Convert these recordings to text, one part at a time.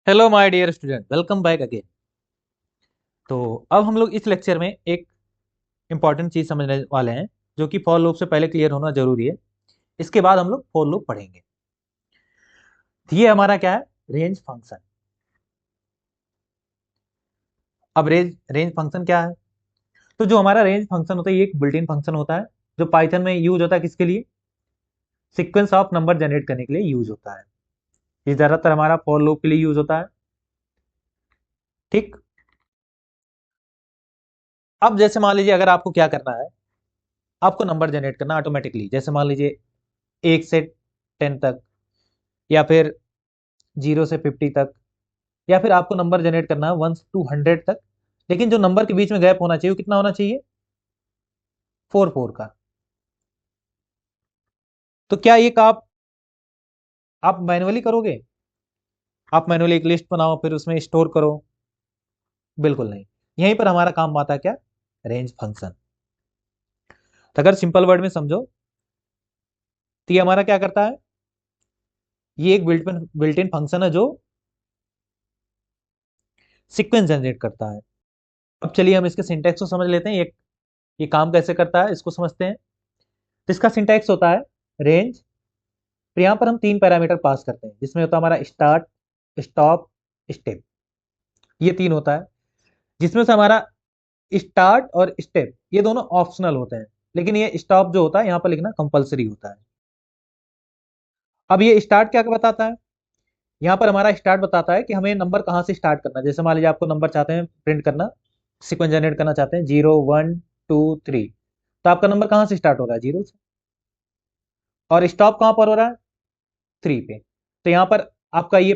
Hello my dear student, welcome back again. तो अब हम लोग इस लेक्चर में एक इम्पॉर्टेंट चीज समझने वाले हैं जो कि फॉर लूप से पहले क्लियर होना जरूरी है। इसके बाद हम लोग फॉर लूप पढ़ेंगे। तो ये हमारा क्या है? Range function. अब रेंज रेंज फंक्शन क्या है? तो जो हमारा रेंज फंक्शन होता है ये एक बिल्ट इन फंक्शन होता है जो पाइथन में यूज होता है। किसके लिए? सीक्वेंस ऑफ नंबर जनरेट करने के लिए यूज होता है। ये ज्यादातर हमारा फॉर लूप के लिए यूज होता है। ठीक। अब जैसे मान लीजिए अगर आपको क्या करना है, आपको नंबर जनरेट करना ऑटोमेटिकली। जैसे मान लीजिए 1 से 10 तक, या फिर 0 से 50 तक, या फिर आपको नंबर जनरेट करना है 1 to 100 तक। लेकिन जो नंबर के बीच में गैप होना चाहिए वो कितना होना चाहिए? 4 4 का। तो क्या ये का आप मैनुअली करोगे? आप मैनुअली एक लिस्ट बनाओ फिर उसमें स्टोर करो? बिल्कुल नहीं। यहीं पर हमारा काम आता है क्या? Range function. तो अगर सिंपल वर्ड में समझो तो ये हमारा क्या करता है? ये एक बिल्ट इन फंक्शन है जो सीक्वेंस जनरेट करता है। अब चलिए हम इसके सिंटैक्स को समझ लेते हैं। ये काम कैसे करता है इसको समझते हैं। तो इसका सिंटैक्स होता है रेंज। तो यहाँ पर हम 3 पैरामीटर पास करते हैं जिसमें होता है हमारा स्टार्ट, स्टॉप, स्टेप। ये 3 होता है जिसमें से हमारा स्टार्ट और स्टेप ये दोनों ऑप्शनल होते हैं, लेकिन ये स्टॉप जो होता है यहाँ पर लिखना कंपलसरी होता है। अब ये स्टार्ट क्या बताता है? यहाँ पर हमारा स्टार्ट बताता है कि हमें नंबर कहाँ से स्टार्ट करना है। जैसे मान लीजिए आपको नंबर चाहते हैं प्रिंट करना, सीक्वेंस जनरेट करना चाहते हैं 0 1 2 3। तो आपका नंबर कहाँ से स्टार्ट हो रहा है? 0 से। और स्टॉप कहाँ पर हो रहा है? 3 पे। तो यहाँ पर आपका ये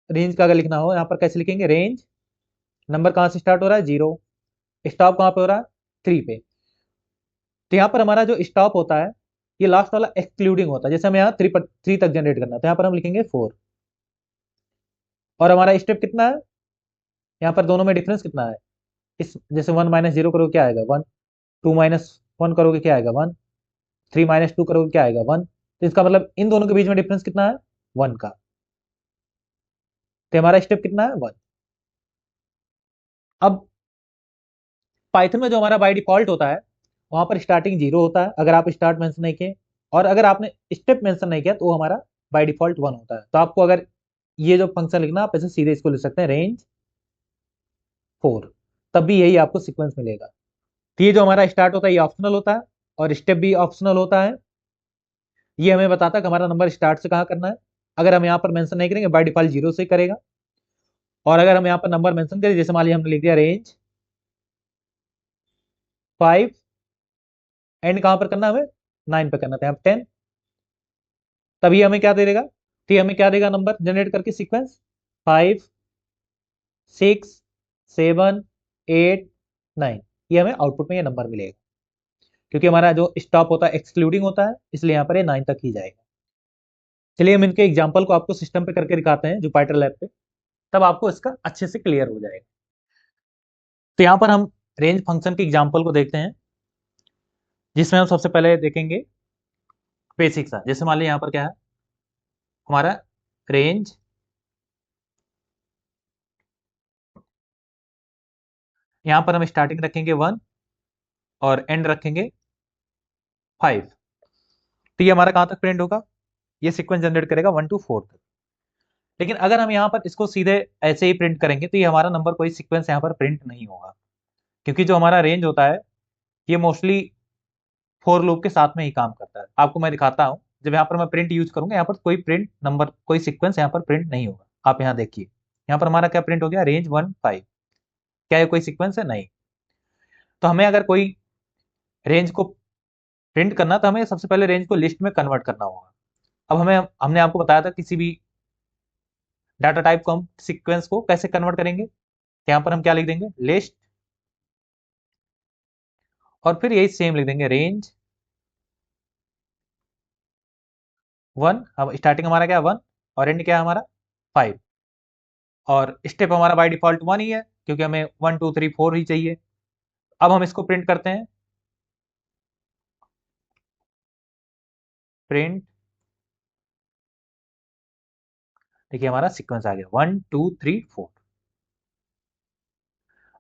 रेंज का अगर लिखना हो यहाँ पर कैसे लिखेंगे? रेंज, नंबर कहाँ से स्टार्ट हो रहा है? 0, स्टॉप कहाँ पे हो रहा है? 3 पे। तो यहाँ पर हमारा जो स्टॉप होता है ये लास्ट वाला एक्सक्लूडिंग होता है। जैसे हमें यहाँ 3 तक जनरेट करना है तो यहाँ पर हम लिखेंगे 4। और हमारा स्टेप कितना है? यहाँ पर दोनों में डिफरेंस कितना है? इस जैसे 1 - 0 करोगे क्या आएगा? 1। 2 - 1 करोगे क्या आएगा? 1। 3 - 2 करोगे क्या आएगा? 1। तो इसका मतलब इन दोनों के बीच में डिफरेंस कितना है? 1 का। तो हमारा स्टेप कितना है? 1। अब पाइथन में जो हमारा बाय डिफॉल्ट होता है वहां पर स्टार्टिंग 0 होता है अगर आप स्टार्ट मेंशन नहीं किए, और अगर आपने स्टेप मेंशन नहीं किया तो वो हमारा बाय डिफॉल्ट 1 होता है। तो आपको अगर ये जो फंक्शन लिखना आप ऐसे सीधे इसको लिख सकते हैं रेंज 4, तब भी यही आपको सीक्वेंस मिलेगा। तो ये जो हमारा स्टार्ट होता है ये ऑप्शनल होता है और स्टेप भी ऑप्शनल होता है। ये हमें बताता है कि हमारा नंबर स्टार्ट से कहाँ करना है। अगर हम यहाँ पर मेंशन नहीं करेंगे बाय डिफॉल्ट 0 से करेगा। और अगर हम यहाँ पर नंबर मेंशन करें, जैसे मान लिया हमने लिख दिया रेंज 5, एंड कहाँ पर करना है? हमें 9 पे करना था, यहाँ 10। तभी हमें क्या दे देगा? तो ये हमें क्या देगा नंबर जनरेट करके? सीक्वेंस 5 6 7 8 9। ये हमें आउटपुट में ये नंबर मिलेगा क्योंकि हमारा जो स्टॉप होता है एक्सक्लूडिंग होता है, इसलिए यहाँ पर ये 9 तक ही जाएगा। चलिए हम इनके एग्जाम्पल को आपको सिस्टम पे करके दिखाते हैं जुपिटर लैब पे, तब आपको इसका अच्छे से क्लियर हो जाएगा। तो यहाँ पर हम रेंज फंक्शन के एग्जाम्पल को देखते हैं जिसमें हम सबसे पहले देखेंगे बेसिक सा। जैसे मान लीजिए यहाँ पर क्या है हमारा रेंज, यहाँ पर हम स्टार्टिंग रखेंगे 1 और एंड रखेंगे 5। तो ये हमारा कहाँ तक प्रिंट होगा? ये सीक्वेंस जनरेट करेगा 1 to 4 तक। लेकिन अगर हम यहाँ पर इसको सीधे ऐसे ही प्रिंट करेंगे तो ये हमारा नंबर कोई सीक्वेंस यहाँ पर प्रिंट नहीं होगा, क्योंकि जो हमारा रेंज होता है ये मोस्टली फॉर लूप के साथ में ही काम करता है। आपको मैं दिखाता हूँ, जब यहाँ पर मैं प्रिंट यूज करूंगा यहाँ पर कोई प्रिंट नंबर कोई सीक्वेंस यहाँ पर प्रिंट नहीं होगा। आप यहाँ देखिए यहाँ पर हमारा क्या प्रिंट हो गया? रेंज 1 5। क्या ये कोई सीक्वेंस है? नहीं। तो हमें अगर कोई रेंज को प्रिंट करना तो हमें सबसे पहले रेंज को लिस्ट में कन्वर्ट करना होगा। अब हमने आपको बताया था किसी भी डाटा टाइप को हम सीक्वेंस को कैसे कन्वर्ट करेंगे। यहाँ पर हम क्या लिख देंगे? लिस्ट, और फिर यही सेम लिख देंगे रेंज 1। अब स्टार्टिंग हमारा क्या है? 1, और एंड क्या है हमारा? 5। और स्टेप हमारा बाय डिफॉल्ट 1 ही है क्योंकि हमें 1 2 3 4 ही चाहिए। अब हम इसको प्रिंट करते हैं, प्रिंट। देखिए हमारा सीक्वेंस आ गया 1 2 3 4।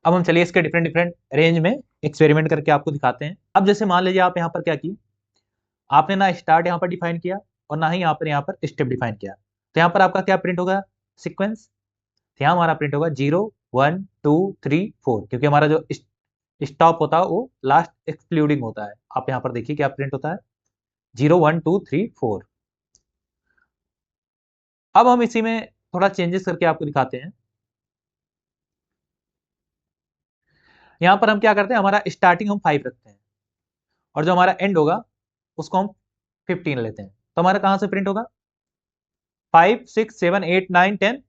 अब हम चलिए इसके डिफरेंट डिफरेंट रेंज में एक्सपेरिमेंट करके आपको दिखाते हैं। अब जैसे मान लीजिए आप यहाँ पर क्या किए, आपने ना स्टार्ट यहाँ पर डिफाइन किया और ना ही यहाँ पर स्टेप डिफाइन किया, तो यहाँ पर आपका क्या प्रिंट होगा, सीक्वेंस। तो यहाँ हमारा प्रिंट होगा 0 1 2 3 4, क्योंकि हमारा जो स्टॉप होता है वो लास्ट एक्सक्लूडिंग होता है। आप यहाँ पर देखिए क्या प्रिंट होता है, 0 1 2 3 4। अब हम इसी में थोड़ा चेंजेस करके आपको दिखाते हैं। यहाँ पर हम क्या करते हैं, हमारा स्टार्टिंग हम 5 रखते हैं और जो हमारा एंड होगा उसको हम 15 लेते हैं। तो हमारा कहां से प्रिंट होगा, 5 6 7 8 9 10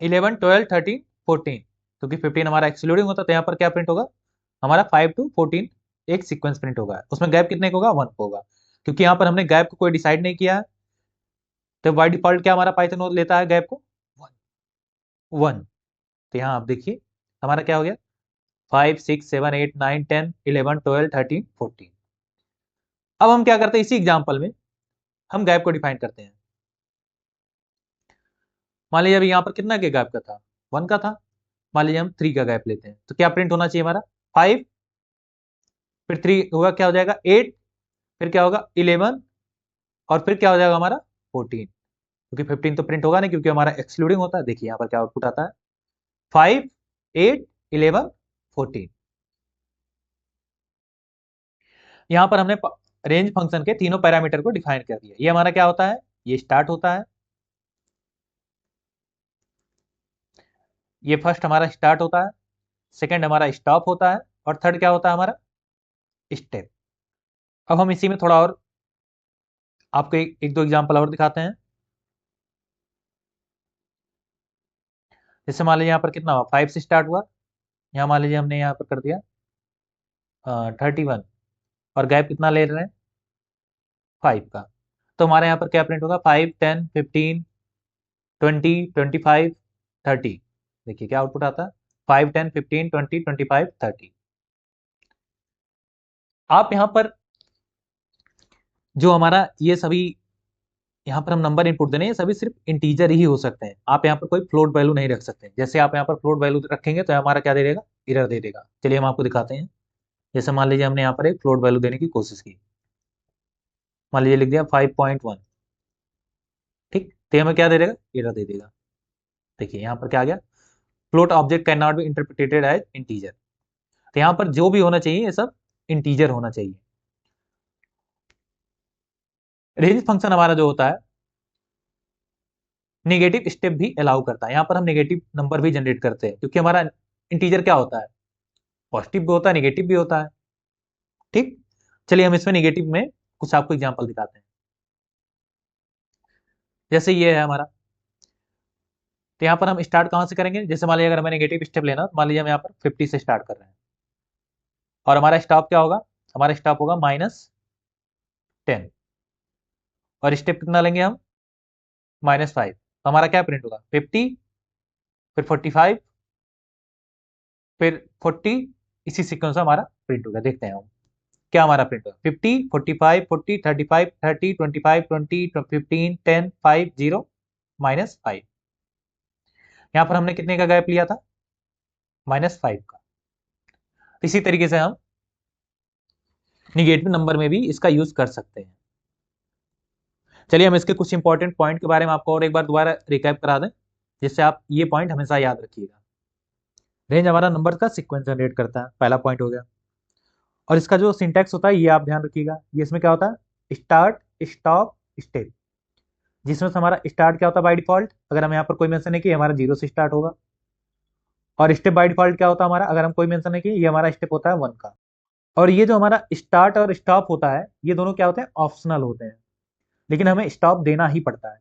11 12 13 14, क्योंकि 15 हमारा एक्सक्लूडिंग होता है। तो यहाँ पर क्या प्रिंट होगा, हमारा 5 to 14 एक सीक्वेंस प्रिंट होगा। उसमें गैप कितने का होगा, 1 का होगा, क्योंकि यहाँ पर हमने गैप को कोई डिसाइड नहीं किया है। तो बाय डिफॉल्ट क्या हमारा पाइथन लेता है गैप को, 1। तो यहाँ आप देखिए हमारा क्या हो गया, 5 6 7 8 9 10 11 12 13 14। अब हम क्या करते हैं, इसी एग्जाम्पल में हम गैप को डिफाइन करते हैं। मान लीजिए अभी यहाँ पर कितना के गैप का था, 1 का था। मान लीजिए हम 3 का गैप लेते हैं, तो क्या प्रिंट होना चाहिए हमारा, 5, फिर 3 होगा, क्या हो जाएगा 8, फिर क्या होगा 11, और फिर क्या हो जाएगा हमारा 14, क्योंकि 15 तो प्रिंट होगा नहीं क्योंकि हमारा एक्सक्लूडिंग होता है। देखिए यहाँ पर क्या आउटपुट आता है, 5 8 11 14। यहाँ पर हमने रेंज फंक्शन के तीनों पैरामीटर को डिफाइन कर दिया। ये हमारा क्या होता है, ये स्टार्ट होता है, ये फर्स्ट हमारा स्टार्ट होता है, सेकंड हमारा स्टॉप होता है, और थर्ड क्या होता है हमारा स्टेप। अब हम इसी में थोड़ा और आपको एक दो एग्जांपल और दिखाते हैं। जैसे मान लीजिए यहाँ पर कितना हुआ, 5 से स्टार्ट हुआ, यहाँ मान लीजिए हमने यहाँ पर कर दिया 31, और गैप कितना ले रहे हैं 5 का। तो हमारे यहाँ पर क्या प्रिंट होगा, 5 10 15 20 25 30। देखिए क्या आउटपुट आता है, 5 10 15 20 25 30। आप यहाँ पर जो हमारा ये सभी यहाँ पर हम नंबर इनपुट देने, ये सभी सिर्फ इंटीजर ही हो सकते हैं। आप यहाँ पर कोई फ्लोट वैल्यू नहीं रख सकते। जैसे आप यहाँ पर फ्लोट वैल्यू रखेंगे तो हमारा क्या दे देगा, एरर दे देगा। चलिए हम आपको दिखाते हैं। जैसे मान लीजिए हमने यहाँ पर एक फ्लोट वैल्यू देने की कोशिश की, मान लीजिए लिख दिया 5.1, ठीक, तो हमें क्या दे देगा, एरर दे देगा। देखिए यहाँ पर क्या आ गया, float object can not be interpreted as integer. तो यहाँ पर जो भी होना चाहिए ये सब इंटीजर होना चाहिए। रेंज फंक्शन हमारा जो होता है नेगेटिव स्टेप भी अलाउ करता है। यहाँ पर हम नेगेटिव नंबर भी जनरेट करते हैं, क्योंकि हमारा इंटीजर क्या होता है, पॉजिटिव भी होता है नेगेटिव भी होता है, ठीक। चलिए हम इसमें नेगेटिव में कुछ आपको एग्जांपल दिखाते हैं। जैसे ये है हमारा, तो यहाँ पर हम स्टार्ट कहाँ से करेंगे, जैसे मान लीजिए अगर हमें नेगेटिव स्टेप लेना, मान लीजिए हम यहाँ पर 50 से स्टार्ट कर रहे हैं, और हमारा स्टॉप क्या होगा, हमारा स्टॉप होगा -10, और स्टेप कितना लेंगे हम, -5। तो हमारा क्या प्रिंट होगा, 50, फिर 45, फिर 40, इसी सीक्वेंस में हमारा प्रिंट होगा। देखते हैं हम क्या हमारा प्रिंट होगा, 50 45 40 35 30 25 20 15 10 5 0 -5। यहाँ पर हमने कितने का गैप लिया था, -5 का। इसी तरीके से हम निगेटिव नंबर में भी इसका यूज कर सकते हैं। चलिए हम इसके कुछ इंपॉर्टेंट पॉइंट के बारे में आपको और एक बार दोबारा रिकैप करा दें, जिससे आप ये पॉइंट हमेशा याद रखिएगा। रेंज हमारा नंबर का सीक्वेंस जनरेट करता है, पहला पॉइंट हो गया। और इसका जो सिंटैक्स होता है ये आप ध्यान रखिएगा, ये इसमें क्या होता है, स्टार्ट स्टॉप स्टेप। जिसमें से हमारा स्टार्ट क्या होता है बाय डिफॉल्ट, अगर हम यहाँ पर कोई मेंशन नहीं किया, हमारा 0 से स्टार्ट होगा। और स्टेप बाय डिफॉल्ट क्या होता है हमारा, अगर हम कोई मेंशन नहीं किए, ये हमारा स्टेप होता है 1 का। और ये जो हमारा स्टार्ट और स्टॉप होता है, ये दोनों क्या होते हैं, ऑप्शनल होते हैं, लेकिन हमें स्टॉप देना ही पड़ता है।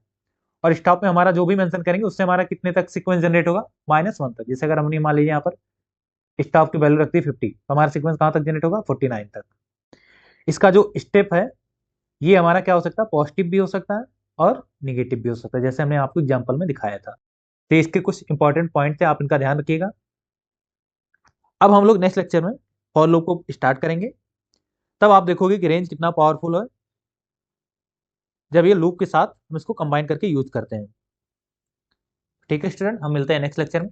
और स्टॉप में हमारा जो भी मेंशन करेंगे उससे हमारा कितने तक सीक्वेंस जनरेट होगा, -1 तक। जैसे अगर हमने मान लीजिए यहाँ पर स्टॉप की वैल्यू रख दी 50, तो हमारा सीक्वेंस कहाँ तक जनरेट होगा, 49 तक। इसका जो स्टेप है ये हमारा क्या हो सकता है, पॉजिटिव भी हो सकता है और निगेटिव भी हो सकता है, जैसे हमने आपको एग्जाम्पल में दिखाया था। तो इसके कुछ इंपॉर्टेंट पॉइंट थे, आप इनका ध्यान रखिएगा। अब हम लोग नेक्स्ट लेक्चर में फॉर लूप को स्टार्ट करेंगे, तब आप देखोगे कि रेंज कितना पावरफुल है। जब ये लूप के साथ हम इसको कंबाइन करके यूज करते हैं। ठीक है स्टूडेंट, हम मिलते हैं नेक्स्ट लेक्चर में।